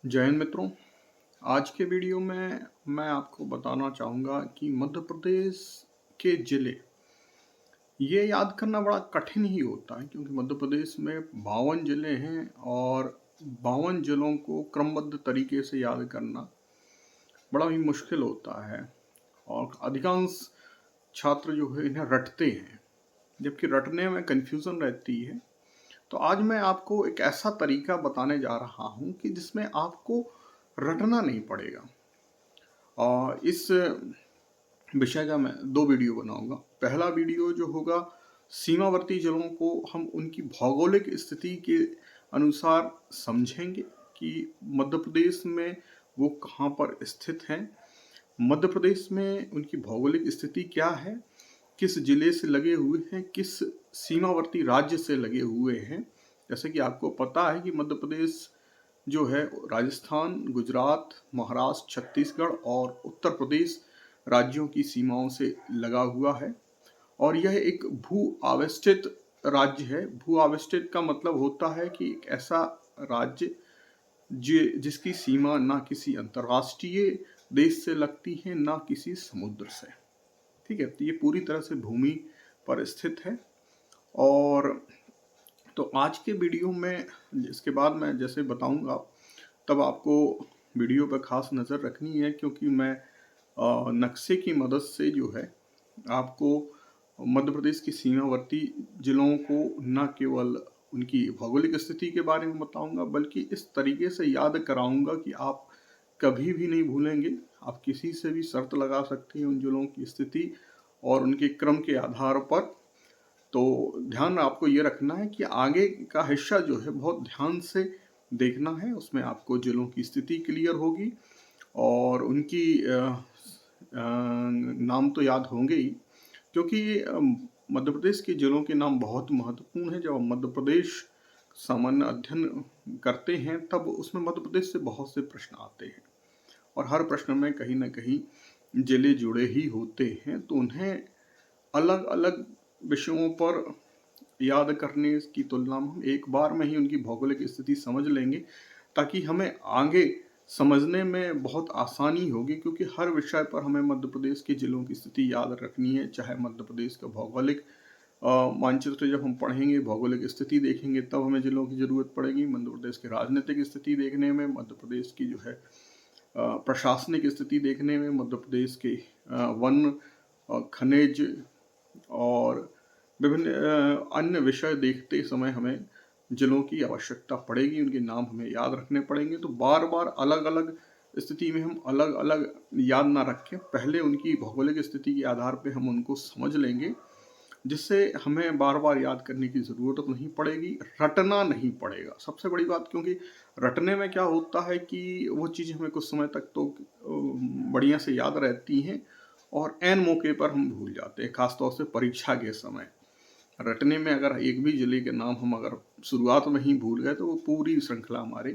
जय हिंद मित्रों। आज के वीडियो में मैं आपको बताना चाहूँगा कि मध्य प्रदेश के ज़िले ये याद करना बड़ा कठिन ही होता है, क्योंकि मध्य प्रदेश में 52 ज़िले हैं और 52 ज़िलों को क्रमबद्ध तरीके से याद करना बड़ा ही मुश्किल होता है और अधिकांश छात्र जो है इन्हें रटते हैं, जबकि रटने में कन्फ्यूज़न रहती है। तो आज मैं आपको एक ऐसा तरीका बताने जा रहा हूँ कि जिसमें आपको रटना नहीं पड़ेगा। और इस विषय का मैं 2 वीडियो बनाऊँगा। पहला वीडियो जो होगा, सीमावर्ती जिलों को हम उनकी भौगोलिक स्थिति के अनुसार समझेंगे कि मध्य प्रदेश में वो कहाँ पर स्थित हैं। मध्य प्रदेश में उनकी भौगोलिक स्थिति क्या है, किस जिले से लगे हुए हैं, किस सीमावर्ती राज्य से लगे हुए हैं। जैसे कि आपको पता है कि मध्य प्रदेश जो है राजस्थान, गुजरात, महाराष्ट्र, छत्तीसगढ़ और उत्तर प्रदेश राज्यों की सीमाओं से लगा हुआ है और यह एक भू-आवेष्टित राज्य है। भू-आवेष्टित का मतलब होता है कि एक ऐसा राज्य जिसकी सीमा ना किसी अंतर्राष्ट्रीय देश से लगती है, ना किसी समुद्र से। ठीक है? तो ये पूरी तरह से भूमि पर स्थित है। और तो आज के वीडियो में इसके बाद मैं जैसे बताऊँगा, तब आपको वीडियो पे ख़ास नज़र रखनी है, क्योंकि मैं नक्शे की मदद से जो है आपको मध्य प्रदेश की सीमावर्ती ज़िलों को न केवल उनकी भौगोलिक स्थिति के बारे में बताऊँगा, बल्कि इस तरीके से याद कराऊँगा कि आप कभी भी नहीं भूलेंगे। आप किसी से भी शर्त लगा सकते हैं उन ज़िलों की स्थिति और उनके क्रम के आधार पर। तो ध्यान आपको ये रखना है कि आगे का हिस्सा जो है बहुत ध्यान से देखना है, उसमें आपको ज़िलों की स्थिति क्लियर होगी और उनकी नाम तो याद होंगे ही, क्योंकि मध्य प्रदेश के ज़िलों के नाम बहुत महत्वपूर्ण हैं। जब हम मध्य प्रदेश सामान्य अध्ययन करते हैं, तब उसमें मध्य प्रदेश से बहुत से प्रश्न आते हैं और हर प्रश्न में कहीं न कहीं ज़िले जुड़े ही होते हैं। तो उन्हें अलग-अलग विषयों पर याद करने की तुलना में हम एक बार में ही उनकी भौगोलिक स्थिति समझ लेंगे, ताकि हमें आगे समझने में बहुत आसानी होगी, क्योंकि हर विषय पर हमें मध्य प्रदेश के ज़िलों की स्थिति याद रखनी है। चाहे मध्य प्रदेश का भौगोलिक मानचित्र जब हम पढ़ेंगे, भौगोलिक स्थिति देखेंगे, तब हमें ज़िलों की ज़रूरत पड़ेगी। मध्य प्रदेश की राजनीतिक स्थिति देखने में, मध्य प्रदेश की जो है प्रशासनिक स्थिति देखने में, मध्य प्रदेश के वन, खनिज और विभिन्न अन्य विषय देखते समय हमें ज़िलों की आवश्यकता पड़ेगी, उनके नाम हमें याद रखने पड़ेंगे। तो बार-बार अलग-अलग स्थिति में हम अलग-अलग याद ना रखें, पहले उनकी भौगोलिक स्थिति के आधार पे हम उनको समझ लेंगे, जिससे हमें बार-बार याद करने की ज़रूरत नहीं पड़ेगी, रटना नहीं पड़ेगा। सबसे बड़ी बात, क्योंकि रटने में क्या होता है कि वो चीज़ हमें कुछ समय तक तो बढ़िया से याद रहती हैं और ऐन मौके पर हम भूल जाते हैं, ख़ास तौर से परीक्षा के समय। रटने में अगर एक भी ज़िले के नाम हम अगर शुरुआत में ही भूल गए, तो वो पूरी श्रृंखला हमारे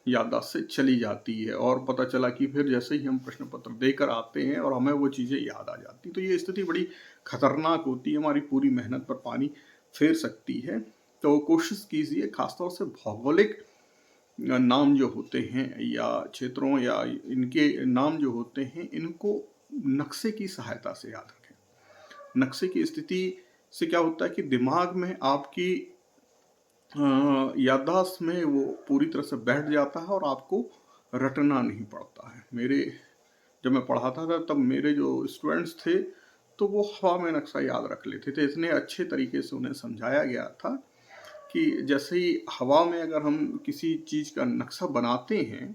याददाश्त से चली जाती है और पता चला कि फिर जैसे ही हम प्रश्न पत्र देकर आते हैं और हमें वो चीज़ें याद आ जाती, तो ये स्थिति बड़ी खतरनाक होती है, हमारी पूरी मेहनत पर पानी फेर सकती है। तो कोशिश कीजिए, खासतौर से भौगोलिक नाम जो होते हैं या क्षेत्रों या इनके नाम जो होते हैं, इनको नक्शे की सहायता से याद रखें। नक्शे की स्थिति से क्या होता है कि दिमाग में आपकी याददाश्त में वो पूरी तरह से बैठ जाता है और आपको रटना नहीं पड़ता है। जब मैं पढ़ाता था, तब मेरे जो स्टूडेंट्स थे, तो वो हवा में नक्शा याद रख लेते थे। इतने अच्छे तरीके से उन्हें समझाया गया था कि जैसे ही हवा में अगर हम किसी चीज़ का नक्शा बनाते हैं,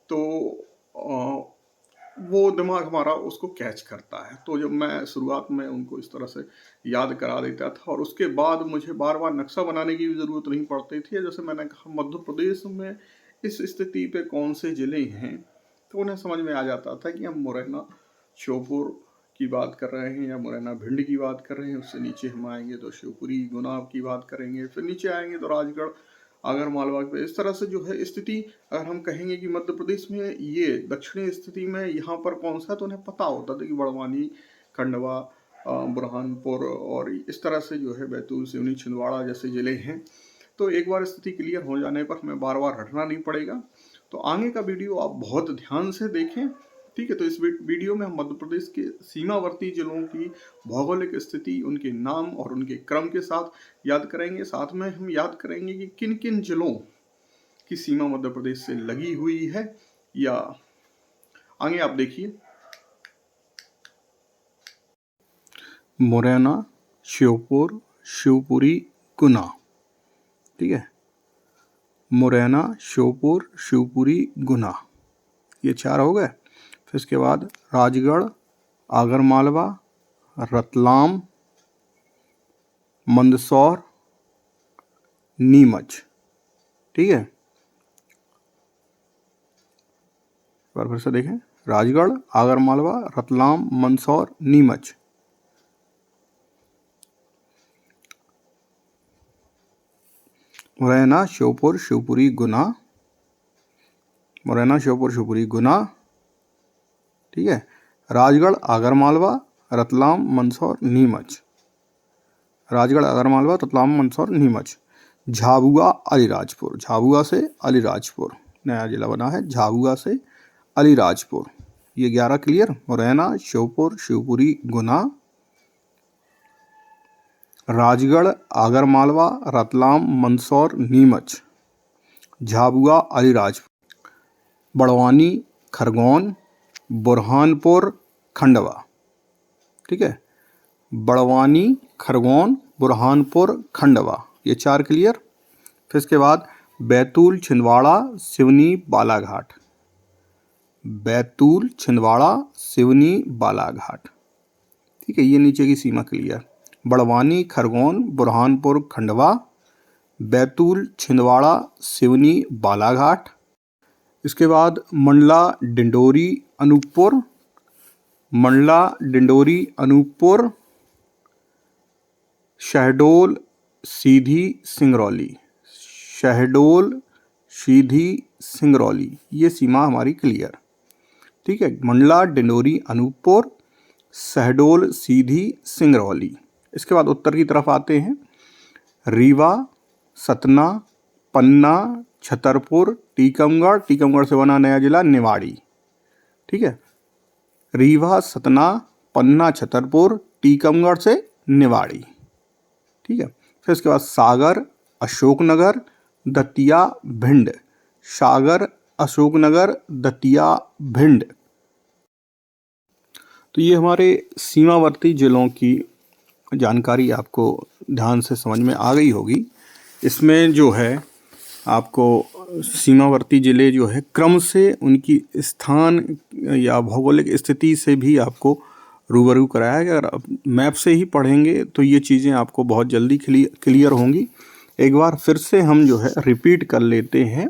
तो वो दिमाग हमारा उसको कैच करता है। तो जब मैं शुरुआत में उनको इस तरह से याद करा देता था और उसके बाद मुझे बार-बार नक्शा बनाने की भी ज़रूरत नहीं पड़ती थी। जैसे मैंने कहा, मध्य प्रदेश में इस स्थिति पे कौन से ज़िले हैं, तो उन्हें समझ में आ जाता था कि हम मुरैना, श्योपुर की बात कर रहे हैं या मुरैना भिंड की बात कर रहे हैं। उससे नीचे हम आएँगे तो शिवपुरी, गुना की बात करेंगे, फिर नीचे आएँगे तो राजगढ़, आगर मालवा पे। इस तरह से जो है स्थिति, अगर हम कहेंगे कि मध्य प्रदेश में ये दक्षिणी स्थिति में यहाँ पर कौन-सा है, तो उन्हें पता होता था कि बड़वानी, खंडवा बुरहानपुर और इस तरह से जो है बैतूल, सिवनी, छिंदवाड़ा जैसे ज़िले हैं। तो एक बार स्थिति क्लियर हो जाने पर हमें बार-बार रटना नहीं पड़ेगा। तो आगे का वीडियो आप बहुत ध्यान से देखें, ठीक है? तो इस वीडियो में हम मध्य प्रदेश के सीमावर्ती जिलों की भौगोलिक स्थिति, उनके नाम और उनके क्रम के साथ याद करेंगे। साथ में हम याद करेंगे कि किन-किन जिलों की सीमा मध्य प्रदेश से लगी हुई है, या आगे आप देखिए। मुरैना, श्योपुर, शिवपुरी, गुना, ठीक है? मुरैना, श्योपुर, शिवपुरी, गुना, ये 4 हो गए। फिर इसके बाद राजगढ़, आगरमालवा, रतलाम, मंदसौर, नीमच, ठीक है? एक बार फिर से देखें, राजगढ़, आगरमालवा, रतलाम, मंदसौर, नीमच। मुरैना, श्योपुर, शिवपुरी, गुना, मुरैना, श्योपुर, शिवपुरी, गुना, ठीक है? राजगढ़, आगरमालवा, रतलाम, मंदसौर, नीमच। राजगढ़, आगरमालवा, रतलाम, मंदसौर, नीमच। झाबुआ, अलीराजपुर, झाबुआ से अलीराजपुर नया जिला बना है, झाबुआ से अलीराजपुर। ये 11 क्लियर। मुरैना, श्योपुर, शिवपुरी, गुना, राजगढ़, आगरमालवा, रतलाम, मंदसौर, नीमच, झाबुआ, अलीराजपुर, बड़वानी, खरगोन, बुरहानपुर, खंडवा, ठीक है? बड़वानी, खरगोन, बुरहानपुर, खंडवा, ये 4 क्लियर। फिर इसके बाद बैतूल, छिंदवाड़ा, सिवनी, बालाघाट, बैतूल, छिंदवाड़ा, सिवनी, बालाघाट, ठीक है? ये नीचे की सीमा क्लियर। बड़वानी, खरगोन, बुरहानपुर, खंडवा, बैतूल, छिंदवाड़ा, सिवनी, बालाघाट। इसके बाद मंडला, डिंडोरी, अनूपपुर, मंडला, डिंडोरी, अनूपपुर, शहडोल, सीधी, सिंगरौली, शहडोल, सीधी, सिंगरौली, ये सीमा हमारी क्लियर, ठीक है? मंडला, डिंडोरी, अनूपपुर, शहडोल, सीधी, सिंगरौली। इसके बाद उत्तर की तरफ आते हैं। रीवा, सतना, पन्ना, छतरपुर, टीकमगढ़, टीकमगढ़ से बना नया जिला निवाड़ी, ठीक है? रीवा, सतना, पन्ना, छतरपुर, टीकमगढ़ से निवाड़ी, ठीक है? फिर इसके बाद सागर, अशोकनगर, दतिया, भिंड, सागर, अशोकनगर, दतिया, भिंड। तो ये हमारे सीमावर्ती जिलों की जानकारी आपको ध्यान से समझ में आ गई होगी। इसमें जो है आपको सीमावर्ती ज़िले जो है क्रम से उनकी स्थान या भौगोलिक स्थिति से भी आपको रूबरू कराया है। अगर आप मैप से ही पढ़ेंगे तो ये चीज़ें आपको बहुत जल्दी क्लियर होंगी। एक बार फिर से हम जो है रिपीट कर लेते हैं।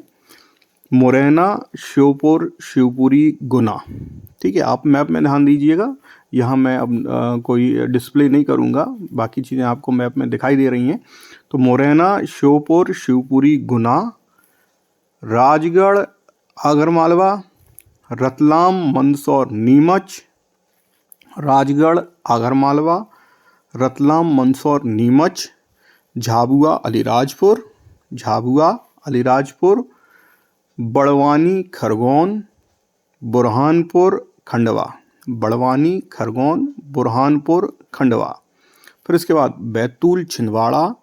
मुरैना, श्योपुर, शिवपुरी, गुना, ठीक है? आप मैप में ध्यान दीजिएगा। यहाँ मैं अब कोई डिस्प्ले नहीं करूँगा, बाकी चीज़ें आपको मैप में दिखाई दे रही हैं। तो मुरैना, श्योपुर, शिवपुरी, गुना, राजगढ़, आगरमालवा, रतलाम, मंदसौर, नीमच, राजगढ़, आगरमालवा, रतलाम, मंदसौर, नीमच, झाबुआ, अलीराजपुर, झाबुआ, अलीराजपुर, बड़वानी, खरगोन, बुरहानपुर, खंडवा, बड़वानी, खरगोन, बुरहानपुर, खंडवा। फिर इसके बाद बैतूल, छिंदवाड़ा,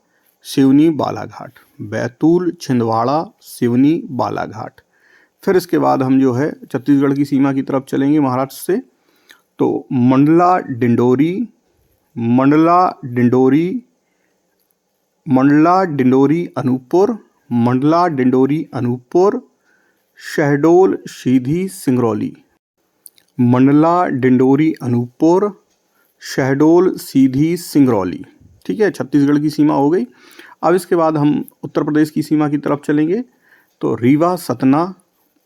सिवनी, बालाघाट, बैतूल, छिंदवाड़ा, सिवनी, बालाघाट। फिर इसके बाद हम जो है छत्तीसगढ़ की सीमा की तरफ चलेंगे महाराष्ट्र से। तो मंडला, डिंडोरी, मंडला, डिंडोरी, मंडला, डिंडोरी, अनूपपुर, मंडला, डिंडोरी, अनूपपुर, शहडोल, सीधी, सिंगरौली, मंडला, डिंडोरी, अनूपपुर, शहडोल, सीधी, सिंगरौली, ठीक है? छत्तीसगढ़ की सीमा हो गई। अब इसके बाद हम उत्तर प्रदेश की सीमा की तरफ चलेंगे। तो रीवा, सतना,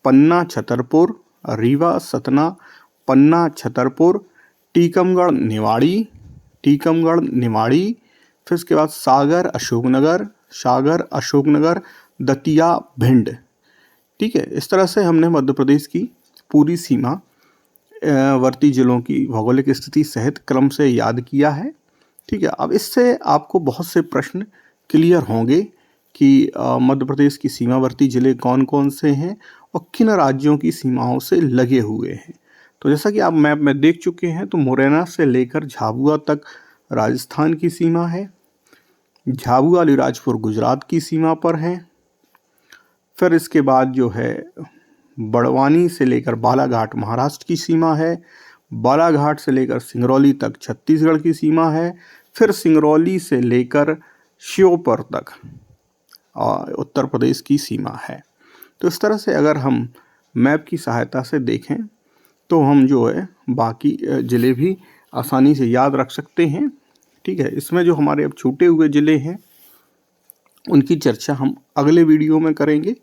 पन्ना, छतरपुर, रीवा, सतना, पन्ना, छतरपुर, टीकमगढ़, निवाड़ी, टीकमगढ़, निवाड़ी। फिर इसके बाद सागर, अशोकनगर, सागर, अशोकनगर, दतिया, भिंड, ठीक है? इस तरह से हमने मध्य प्रदेश की पूरी सीमा वर्ती जिलों की भौगोलिक स्थिति सहित क्रम से याद किया है। ठीक है, अब इससे आपको बहुत से प्रश्न क्लियर होंगे कि मध्य प्रदेश की सीमावर्ती जिले कौन कौन से हैं और किन राज्यों की सीमाओं से लगे हुए हैं। तो जैसा कि आप मैप में देख चुके हैं, तो मुरैना से लेकर झाबुआ तक राजस्थान की सीमा है। झाबुआ अलीराजपुर गुजरात की सीमा पर है। फिर इसके बाद जो है बड़वानी से लेकर बालाघाट महाराष्ट्र की सीमा है। बालाघाट से लेकर सिंगरौली तक छत्तीसगढ़ की सीमा है। फिर सिंगरौली से लेकर श्योपुर तक उत्तर प्रदेश की सीमा है। तो इस तरह से अगर हम मैप की सहायता से देखें तो हम जो है बाकी ज़िले भी आसानी से याद रख सकते हैं। ठीक है, इसमें जो हमारे अब छूटे हुए ज़िले हैं उनकी चर्चा हम अगले वीडियो में करेंगे।